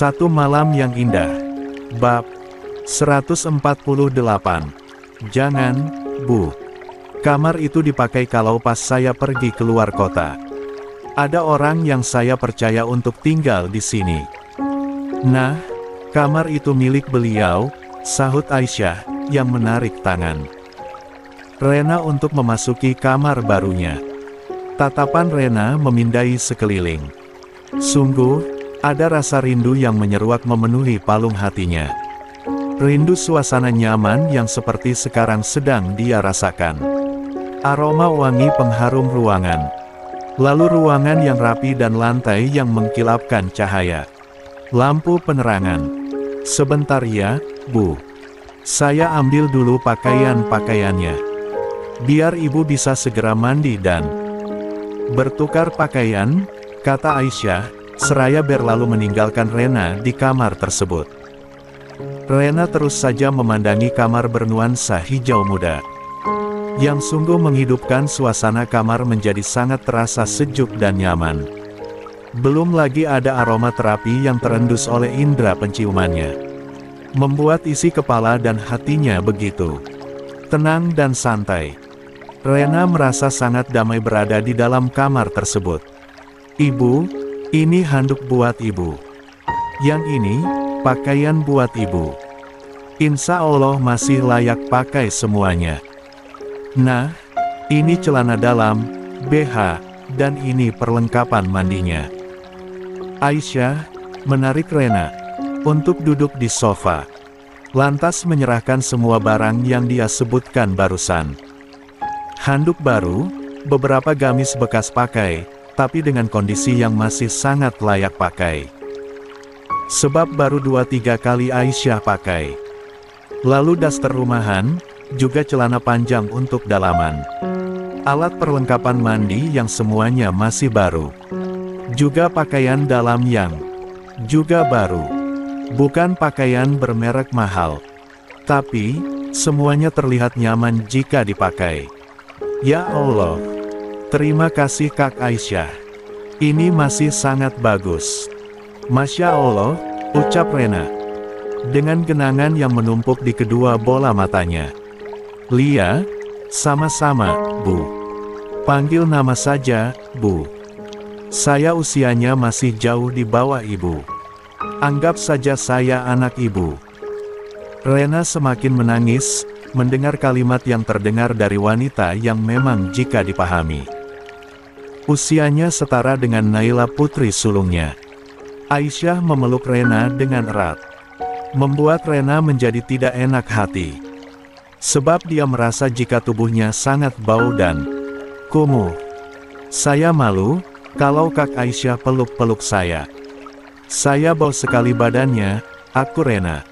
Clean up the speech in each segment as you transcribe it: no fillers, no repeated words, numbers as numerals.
Satu Malam yang Indah. Bab 148. Jangan, Bu. Kamar itu dipakai kalau pas saya pergi keluar kota. Ada orang yang saya percaya untuk tinggal di sini. Nah, kamar itu milik beliau, sahut Aisyah, yang menarik tangan Rena untuk memasuki kamar barunya. Tatapan Rena memindai sekeliling. Sungguh, ada rasa rindu yang menyeruak memenuhi palung hatinya. Rindu suasana nyaman yang seperti sekarang sedang dia rasakan. Aroma wangi pengharum ruangan. Lalu ruangan yang rapi dan lantai yang mengkilapkan cahaya. Lampu penerangan. Sebentar ya, Bu. Saya ambil dulu pakaian-pakaiannya. Biar Ibu bisa segera mandi dan bertukar pakaian, kata Aisyah, seraya berlalu meninggalkan Rena di kamar tersebut. Rena terus saja memandangi kamar bernuansa hijau muda, yang sungguh menghidupkan suasana kamar menjadi sangat terasa sejuk dan nyaman. Belum lagi ada aroma terapi yang terendus oleh indera penciumannya, membuat isi kepala dan hatinya begitu tenang dan santai. Rena merasa sangat damai berada di dalam kamar tersebut. Ibu, ini handuk buat Ibu. Yang ini, pakaian buat Ibu. Insya Allah masih layak pakai semuanya. Nah, ini celana dalam, BH, dan ini perlengkapan mandinya. Aisyah menarik Rena untuk duduk di sofa, lantas menyerahkan semua barang yang dia sebutkan barusan. Handuk baru, beberapa gamis bekas pakai, tapi dengan kondisi yang masih sangat layak pakai. Sebab baru 2-3 kali Aisyah pakai. Lalu daster rumahan, juga celana panjang untuk dalaman. Alat perlengkapan mandi yang semuanya masih baru. Juga pakaian dalam yang juga baru. Bukan pakaian bermerek mahal. Tapi, semuanya terlihat nyaman jika dipakai. Ya Allah. Terima kasih Kak Aisyah. Ini masih sangat bagus. Masya Allah, ucap Rena, dengan genangan yang menumpuk di kedua bola matanya. Lia, sama-sama, Bu. Panggil nama saja, Bu. Saya usianya masih jauh di bawah Ibu. Anggap saja saya anak Ibu. Rena semakin menangis, mendengar kalimat yang terdengar dari wanita yang memang jika dipahami, usianya setara dengan Naila putri sulungnya. Aisyah memeluk Rena dengan erat, membuat Rena menjadi tidak enak hati. Sebab dia merasa jika tubuhnya sangat bau dan kumuh. Saya malu, kalau Kak Aisyah peluk-peluk saya. Saya bau sekali badannya, aku Rena,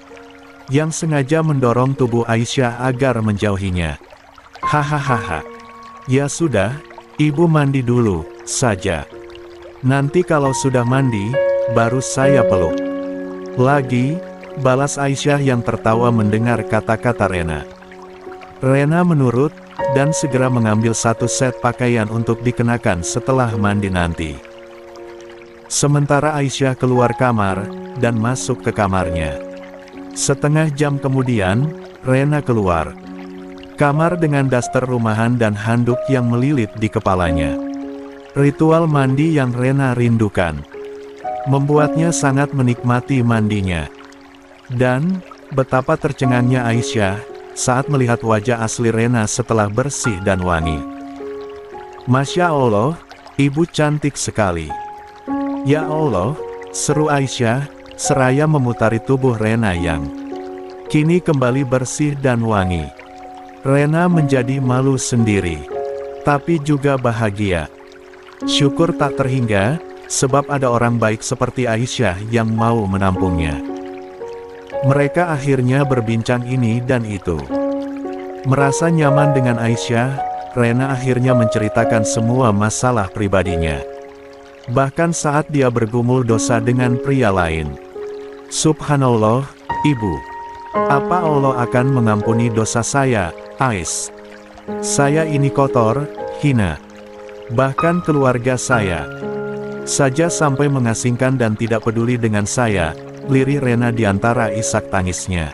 yang sengaja mendorong tubuh Aisyah agar menjauhinya. Hahaha. Ya sudah, Ibu mandi dulu saja. Nanti kalau sudah mandi, baru saya peluk lagi, balas Aisyah yang tertawa mendengar kata-kata Rena. Rena menurut, dan segera mengambil satu set pakaian untuk dikenakan setelah mandi nanti. Sementara Aisyah keluar kamar, dan masuk ke kamarnya. Setengah jam kemudian, Rena keluar kamar dengan daster rumahan dan handuk yang melilit di kepalanya. Ritual mandi yang Rena rindukan membuatnya sangat menikmati mandinya. Dan, betapa tercengangnya Aisyah saat melihat wajah asli Rena setelah bersih dan wangi. Masya Allah, Ibu cantik sekali. Ya Allah, seru Aisyah, seraya memutari tubuh Rena yang kini kembali bersih dan wangi. Rena menjadi malu sendiri, tapi juga bahagia. Syukur tak terhingga, sebab ada orang baik seperti Aisyah yang mau menampungnya. Mereka akhirnya berbincang ini dan itu. Merasa nyaman dengan Aisyah, Rena akhirnya menceritakan semua masalah pribadinya. Bahkan saat dia bergumul dosa dengan pria lain. Subhanallah, Ibu. Apa Allah akan mengampuni dosa saya, Ais? Saya ini kotor, hina. Bahkan keluarga saya saja sampai mengasingkan dan tidak peduli dengan saya, lirih Rena di antara isak tangisnya.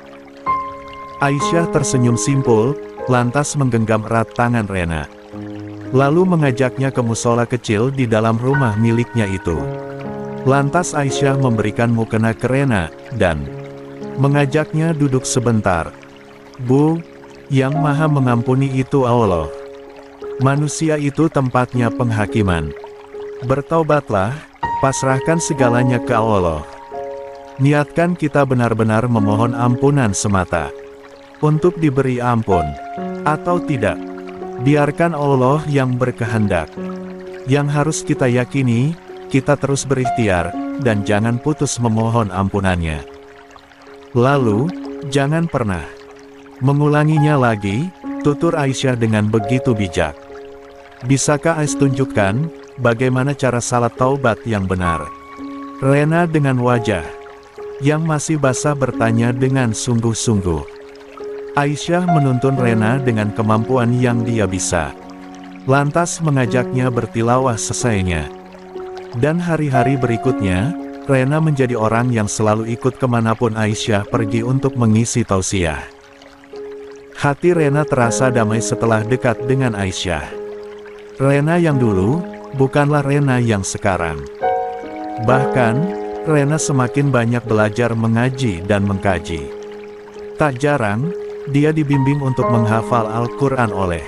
Aisyah tersenyum simpul, lantas menggenggam erat tangan Rena. Lalu mengajaknya ke musola kecil di dalam rumah miliknya itu. Lantas Aisyah memberikan mukena ke Rena, dan mengajaknya duduk sebentar. Bu, yang maha mengampuni itu Allah. Manusia itu tempatnya penghakiman. Bertaubatlah, pasrahkan segalanya ke Allah. Niatkan kita benar-benar memohon ampunan semata. Untuk diberi ampun, atau tidak, biarkan Allah yang berkehendak. Yang harus kita yakini, kita terus berikhtiar, dan jangan putus memohon ampunannya. Lalu, jangan pernah mengulanginya lagi, tutur Aisyah dengan begitu bijak. Bisakah Ais tunjukkan, bagaimana cara salat taubat yang benar? Rena dengan wajah yang masih basah bertanya dengan sungguh-sungguh. Aisyah menuntun Rena dengan kemampuan yang dia bisa. Lantas mengajaknya bertilawah selesainya. Dan hari-hari berikutnya, Rena menjadi orang yang selalu ikut kemanapun Aisyah pergi untuk mengisi tausiah. Hati Rena terasa damai setelah dekat dengan Aisyah. Rena yang dulu, bukanlah Rena yang sekarang. Bahkan, Rena semakin banyak belajar mengaji dan mengkaji. Tak jarang, dia dibimbing untuk menghafal Al-Quran oleh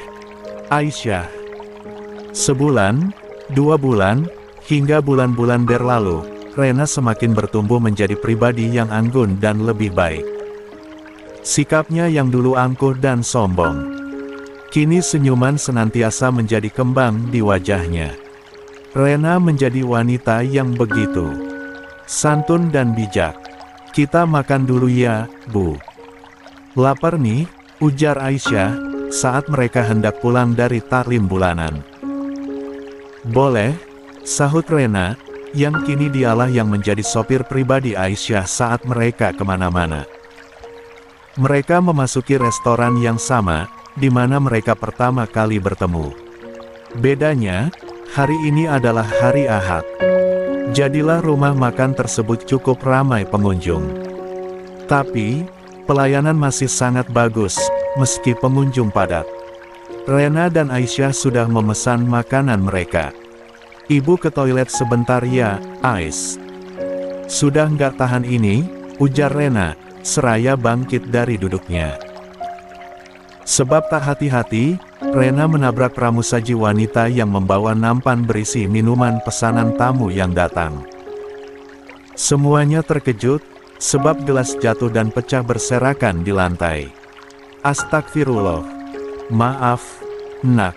Aisyah. Sebulan, 2 bulan, hingga bulan-bulan berlalu, Rena semakin bertumbuh menjadi pribadi yang anggun dan lebih baik. Sikapnya yang dulu angkuh dan sombong, kini senyuman senantiasa menjadi kembang di wajahnya. Rena menjadi wanita yang begitu santun dan bijak. Kita makan dulu ya, Bu. Lapar nih, ujar Aisyah, saat mereka hendak pulang dari taklim bulanan. Boleh, sahut Rena, yang kini dialah yang menjadi sopir pribadi Aisyah saat mereka kemana-mana. Mereka memasuki restoran yang sama, di mana mereka pertama kali bertemu. Bedanya, hari ini adalah hari Ahad. Jadilah rumah makan tersebut cukup ramai pengunjung. Tapi, pelayanan masih sangat bagus, meski pengunjung padat. Rena dan Aisyah sudah memesan makanan mereka. Ibu ke toilet sebentar ya, Ais. Sudah nggak tahan ini, ujar Rena, seraya bangkit dari duduknya. Sebab tak hati-hati, Rena menabrak pramusaji wanita yang membawa nampan berisi minuman pesanan tamu yang datang. Semuanya terkejut, sebab gelas jatuh dan pecah berserakan di lantai. Astagfirullah. Maaf, Nak.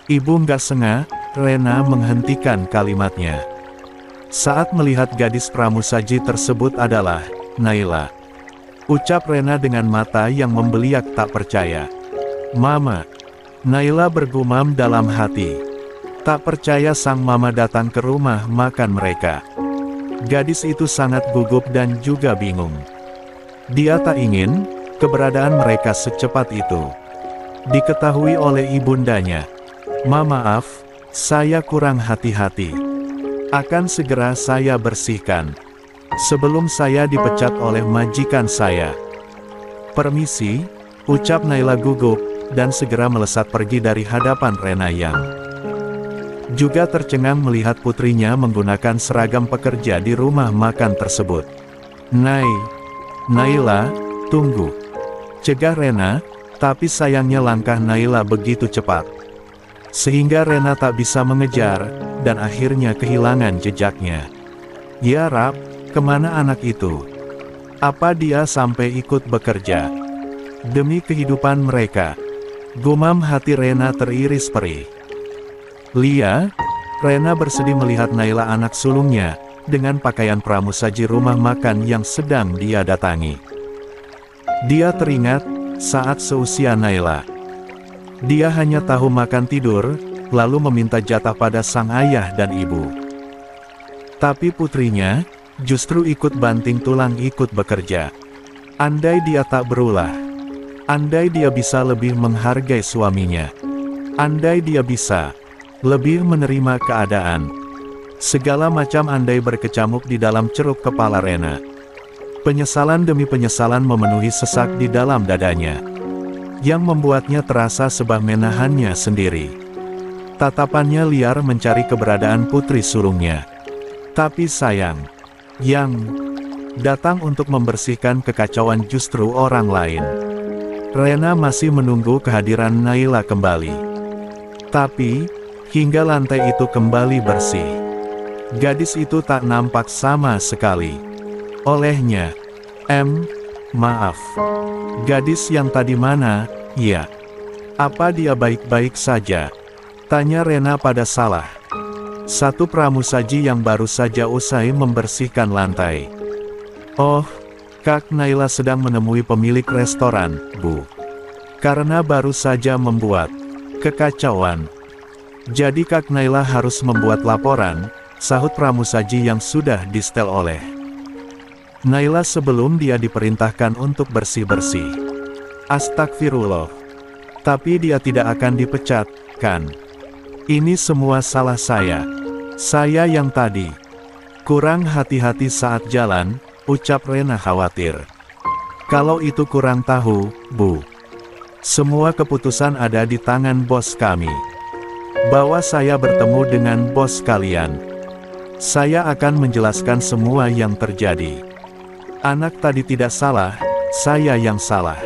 Ibu nggak sengaja. Rena menghentikan kalimatnya. Saat melihat gadis pramusaji tersebut adalah Naila. Ucap Rena dengan mata yang membeliak tak percaya. Mama. Naila bergumam dalam hati. Tak percaya sang mama datang ke rumah makan mereka. Gadis itu sangat gugup dan juga bingung. Dia tak ingin keberadaan mereka secepat itu diketahui oleh ibundanya. Maaf, saya kurang hati-hati. Akan segera saya bersihkan sebelum saya dipecat oleh majikan saya. Permisi, ucap Naila gugup, dan segera melesat pergi dari hadapan Rena yang juga tercengang melihat putrinya menggunakan seragam pekerja di rumah makan tersebut. Naila, tunggu, cegah Rena, tapi sayangnya langkah Naila begitu cepat, sehingga Rena tak bisa mengejar, dan akhirnya kehilangan jejaknya. Ya Rab, kemana anak itu? Apa dia sampai ikut bekerja? Demi kehidupan mereka. Gumam hati Rena teriris perih. Lia, Rena bersedih melihat Naila anak sulungnya, dengan pakaian pramusaji rumah makan yang sedang dia datangi. Dia teringat, saat seusia Naila, dia hanya tahu makan tidur, lalu meminta jatah pada sang ayah dan ibu. Tapi putrinya, justru ikut banting tulang ikut bekerja. Andai dia tak berulah. Andai dia bisa lebih menghargai suaminya. Andai dia bisa lebih menerima keadaan. Segala macam andai berkecamuk di dalam ceruk kepala Rena. Penyesalan demi penyesalan memenuhi sesak di dalam dadanya, yang membuatnya terasa sebab menahannya sendiri. Tatapannya liar mencari keberadaan putri sulungnya. Tapi sayang, yang datang untuk membersihkan kekacauan justru orang lain. Rena masih menunggu kehadiran Naila kembali. Tapi, hingga lantai itu kembali bersih, gadis itu tak nampak sama sekali. Olehnya, maaf. Gadis yang tadi mana? Ya. Apa dia baik-baik saja? Tanya Rena pada Salah, satu pramusaji yang baru saja usai membersihkan lantai. Oh, Kak Naila sedang menemui pemilik restoran, Bu. Karena baru saja membuat kekacauan. Jadi Kak Naila harus membuat laporan, sahut pramusaji yang sudah disetel oleh Naila sebelum dia diperintahkan untuk bersih-bersih. Astagfirullah. Tapi dia tidak akan dipecat, kan? Ini semua salah saya. Saya yang tadi kurang hati-hati saat jalan, ucap Rena khawatir. Kalau itu kurang tahu, Bu. Semua keputusan ada di tangan bos kami. Bawa saya bertemu dengan bos kalian. Saya akan menjelaskan semua yang terjadi. Anak tadi tidak salah, saya yang salah.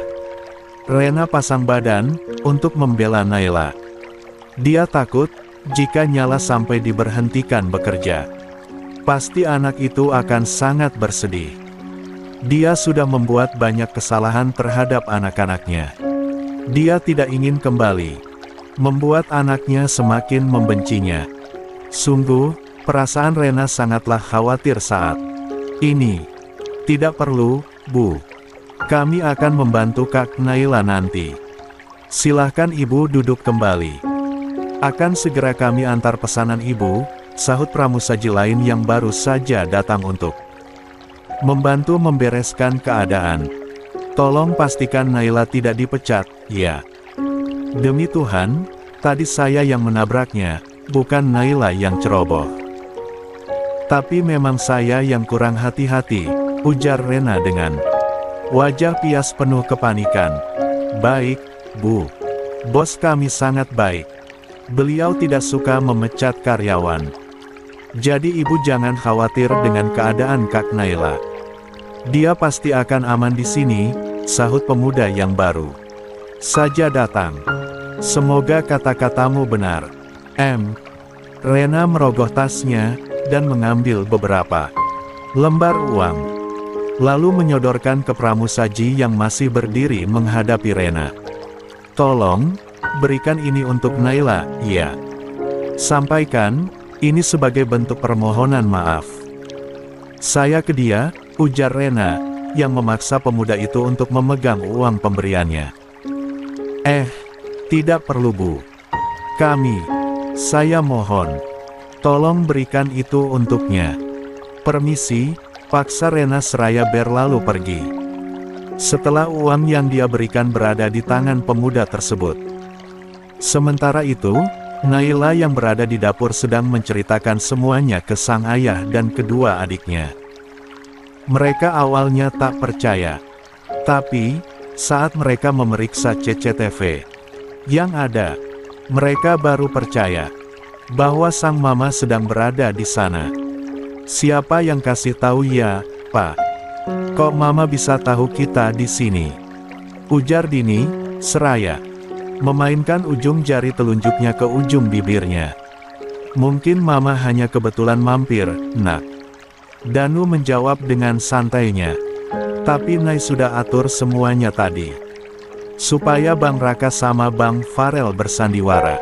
Rena pasang badan untuk membela Naila. Dia takut jika Nyala sampai diberhentikan bekerja. Pasti anak itu akan sangat bersedih. Dia sudah membuat banyak kesalahan terhadap anak-anaknya. Dia tidak ingin kembali membuat anaknya semakin membencinya. Sungguh, perasaan Rena sangatlah khawatir saat ini. Tidak perlu, Bu. Kami akan membantu Kak Naila nanti. Silahkan Ibu duduk kembali. Akan segera kami antar pesanan Ibu, sahut pramusaji lain yang baru saja datang untuk membantu membereskan keadaan. Tolong pastikan Naila tidak dipecat, ya. Demi Tuhan, tadi saya yang menabraknya, bukan Naila yang ceroboh. Tapi memang saya yang kurang hati-hati, ujar Rena dengan wajah pias penuh kepanikan. Baik, Bu. Bos kami sangat baik. Beliau tidak suka memecat karyawan. Jadi Ibu jangan khawatir dengan keadaan Kak Naila. Dia pasti akan aman di sini, sahut pemuda yang baru saja datang. Semoga kata-katamu benar. Rena merogoh tasnya dan mengambil beberapa lembar uang, lalu menyodorkan ke pramusaji yang masih berdiri menghadapi Rena. Tolong, berikan ini untuk Naila, ya. Sampaikan, ini sebagai bentuk permohonan maaf saya ke dia, ujar Rena, yang memaksa pemuda itu untuk memegang uang pemberiannya. Tidak perlu Bu. Saya mohon. Tolong berikan itu untuknya. Permisi, paksa Rena seraya berlalu pergi. Setelah uang yang dia berikan berada di tangan pemuda tersebut. Sementara itu, Naila yang berada di dapur sedang menceritakan semuanya ke sang ayah dan kedua adiknya. Mereka awalnya tak percaya. Tapi, saat mereka memeriksa CCTV yang ada, mereka baru percaya bahwa sang mama sedang berada di sana. Siapa yang kasih tahu ya, Pak? Kok mama bisa tahu kita di sini? Ujar Dini, seraya memainkan ujung jari telunjuknya ke ujung bibirnya. Mungkin mama hanya kebetulan mampir, Nak. Danu menjawab dengan santainya. Tapi Nai sudah atur semuanya tadi. Supaya Bang Raka sama Bang Farel bersandiwara.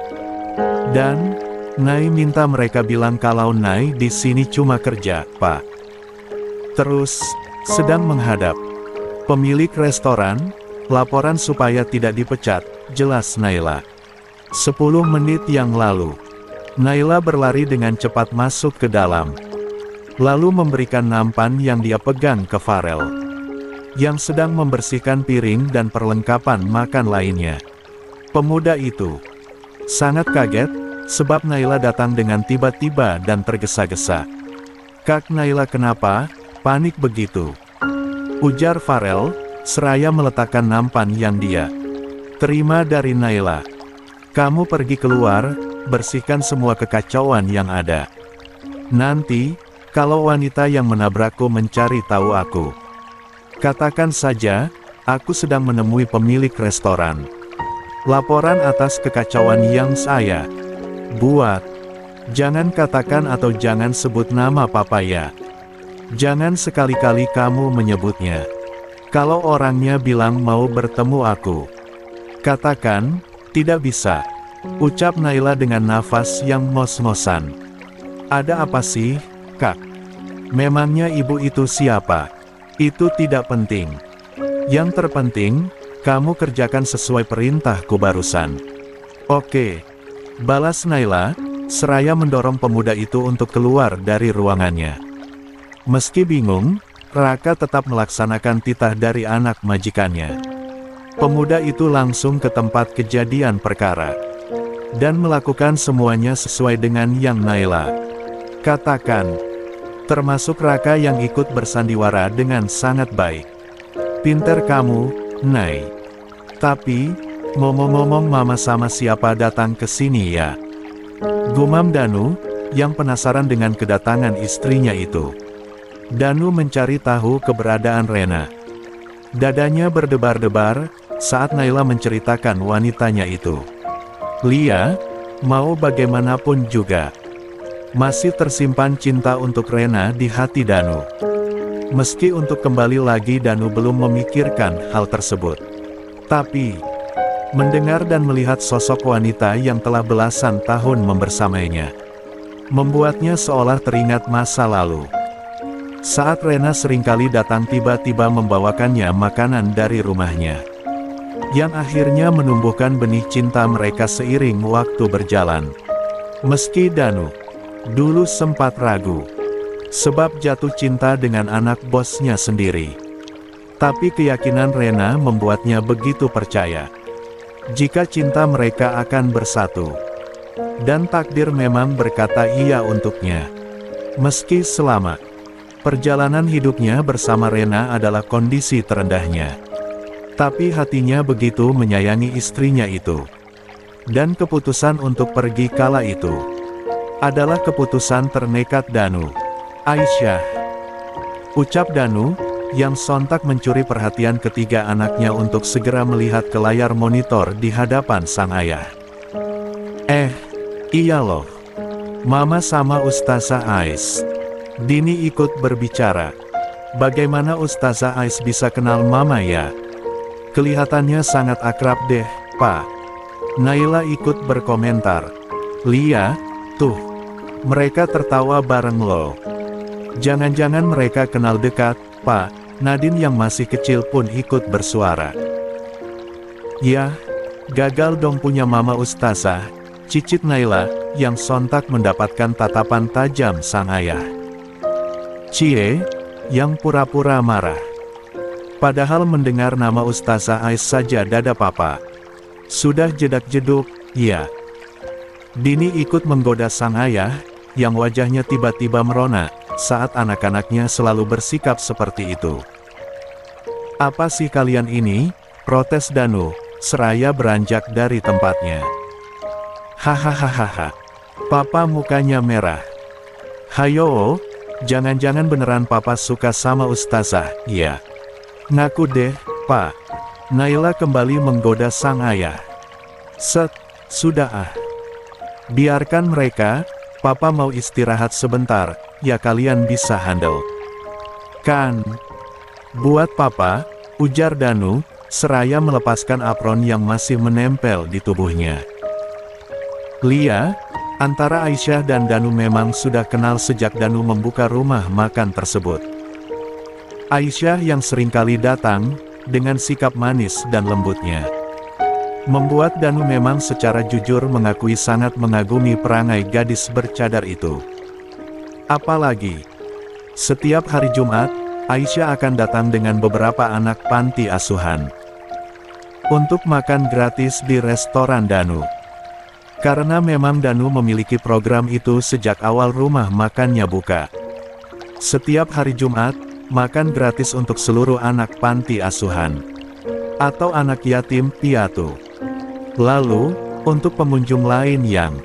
Dan Nai minta mereka bilang kalau Nai di sini cuma kerja, Pak. Terus, sedang menghadap pemilik restoran, laporan supaya tidak dipecat, jelas Naila. 10 menit yang lalu, Naila berlari dengan cepat masuk ke dalam. Lalu memberikan nampan yang dia pegang ke Farel, yang sedang membersihkan piring dan perlengkapan makan lainnya. Pemuda itu sangat kaget, sebab Naila datang dengan tiba-tiba dan tergesa-gesa. Kak Naila kenapa? Panik begitu. ujar Farel, seraya meletakkan nampan yang dia terima dari Naila. Kamu pergi keluar, bersihkan semua kekacauan yang ada. Nanti, kalau wanita yang menabrakku mencari tahu aku, katakan saja, aku sedang menemui pemilik restoran. Laporan atas kekacauan yang saya buat. Jangan katakan atau jangan sebut nama papa ya. Jangan sekali-kali kamu menyebutnya. Kalau orangnya bilang mau bertemu aku, katakan, tidak bisa. Ucap Naila dengan nafas yang ngos-ngosan. Ada apa sih, Kak? Memangnya ibu itu siapa? Itu tidak penting. Yang terpenting, kamu kerjakan sesuai perintahku barusan. Oke. Balas Naila, seraya mendorong pemuda itu untuk keluar dari ruangannya. Meski bingung, Raka tetap melaksanakan titah dari anak majikannya. Pemuda itu langsung ke tempat kejadian perkara dan melakukan semuanya sesuai dengan yang Naila katakan. Termasuk Raka yang ikut bersandiwara dengan sangat baik. Pinter kamu, Nay. Tapi, ngomong-ngomong mama sama siapa datang ke sini ya? Gumam Danu, yang penasaran dengan kedatangan istrinya itu. Danu mencari tahu keberadaan Rena. Dadanya berdebar-debar, saat Naila menceritakan wanitanya itu. Lia, mau bagaimanapun juga, masih tersimpan cinta untuk Rena di hati Danu. Meski untuk kembali lagi Danu belum memikirkan hal tersebut. Tapi, mendengar dan melihat sosok wanita yang telah belasan tahun membersamainya, membuatnya seolah teringat masa lalu. Saat Rena seringkali datang tiba-tiba membawakannya makanan dari rumahnya, yang akhirnya menumbuhkan benih cinta mereka seiring waktu berjalan. Meski Danu dulu sempat ragu, sebab jatuh cinta dengan anak bosnya sendiri. Tapi keyakinan Rena membuatnya begitu percaya jika cinta mereka akan bersatu. Dan takdir memang berkata iya untuknya. Meski selama perjalanan hidupnya bersama Rena adalah kondisi terendahnya, tapi hatinya begitu menyayangi istrinya itu. Dan keputusan untuk pergi kala itu adalah keputusan ternekat Danu. Aisyah, ucap Danu, yang sontak mencuri perhatian ketiga anaknya untuk segera melihat ke layar monitor di hadapan sang ayah. Iya loh. Mama sama Ustazah Ais. Dini ikut berbicara. Bagaimana Ustazah Ais bisa kenal Mama ya? Kelihatannya sangat akrab deh, Pak. Naila ikut berkomentar. Lia, tuh, mereka tertawa bareng loh. Jangan-jangan mereka kenal dekat, Pak. Nadine yang masih kecil pun ikut bersuara. Ya, gagal dong punya mama Ustazah, cicit Naila, yang sontak mendapatkan tatapan tajam sang ayah. Cie, yang pura-pura marah. Padahal mendengar nama Ustazah Ais saja dada papa sudah jedak-jeduk, ya. Dini ikut menggoda sang ayah, yang wajahnya tiba-tiba merona, saat anak-anaknya selalu bersikap seperti itu. Apa sih kalian ini? Protes Danu, seraya beranjak dari tempatnya. Hahaha, papa mukanya merah. Hayo, jangan-jangan beneran papa suka sama Ustazah, ya. Ngaku deh, Pak. Naila kembali menggoda sang ayah. Sudah ah. Biarkan mereka, papa mau istirahat sebentar, ya kalian bisa handle. Kan? Buat papa, ujar Danu, seraya melepaskan apron yang masih menempel di tubuhnya. Lia, antara Aisyah dan Danu memang sudah kenal sejak Danu membuka rumah makan tersebut. Aisyah yang seringkali datang, dengan sikap manis dan lembutnya, membuat Danu memang secara jujur mengakui sangat mengagumi perangai gadis bercadar itu. Apalagi, setiap hari Jumat, Aisyah akan datang dengan beberapa anak panti asuhan untuk makan gratis di restoran Danu. Karena memang Danu memiliki program itu sejak awal rumah makannya buka. Setiap hari Jumat, makan gratis untuk seluruh anak panti asuhan atau anak yatim piatu. Lalu, untuk pengunjung lain yang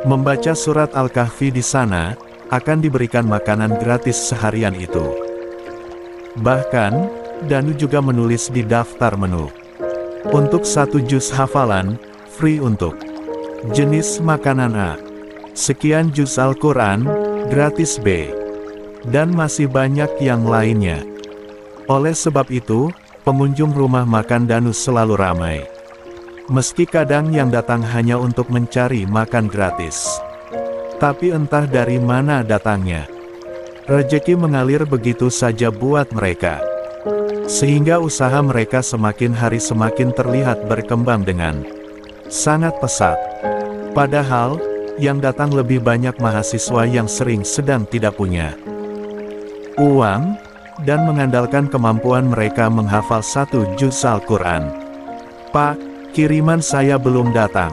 membaca surat Al-Kahfi di sana, akan diberikan makanan gratis seharian itu. Bahkan, Danu juga menulis di daftar menu. Untuk 1 juz hafalan, free untuk jenis makanan A. Sekian juz Al-Quran, gratis B. Dan masih banyak yang lainnya. Oleh sebab itu, pengunjung rumah makan Danu selalu ramai. Meski kadang yang datang hanya untuk mencari makan gratis. Tapi entah dari mana datangnya, rezeki mengalir begitu saja buat mereka. Sehingga usaha mereka semakin hari semakin terlihat berkembang dengan sangat pesat. Padahal, yang datang lebih banyak mahasiswa yang sering sedang tidak punya uang, dan mengandalkan kemampuan mereka menghafal 1 juz Al-Quran. Pak, kiriman saya belum datang.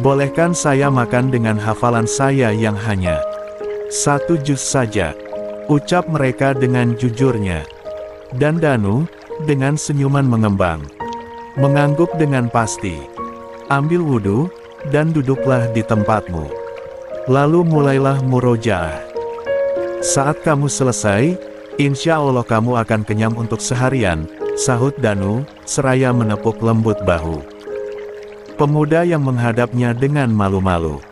Bolehkan saya makan dengan hafalan saya yang hanya 1 juz saja? Ucap mereka dengan jujurnya. Dan Danu, dengan senyuman mengembang, mengangguk dengan pasti. Ambil wudhu, dan duduklah di tempatmu. Lalu mulailah murojaah. Saat kamu selesai, insya Allah kamu akan kenyang untuk seharian, sahut Danu, seraya menepuk lembut bahu pemuda yang menghadapnya dengan malu-malu.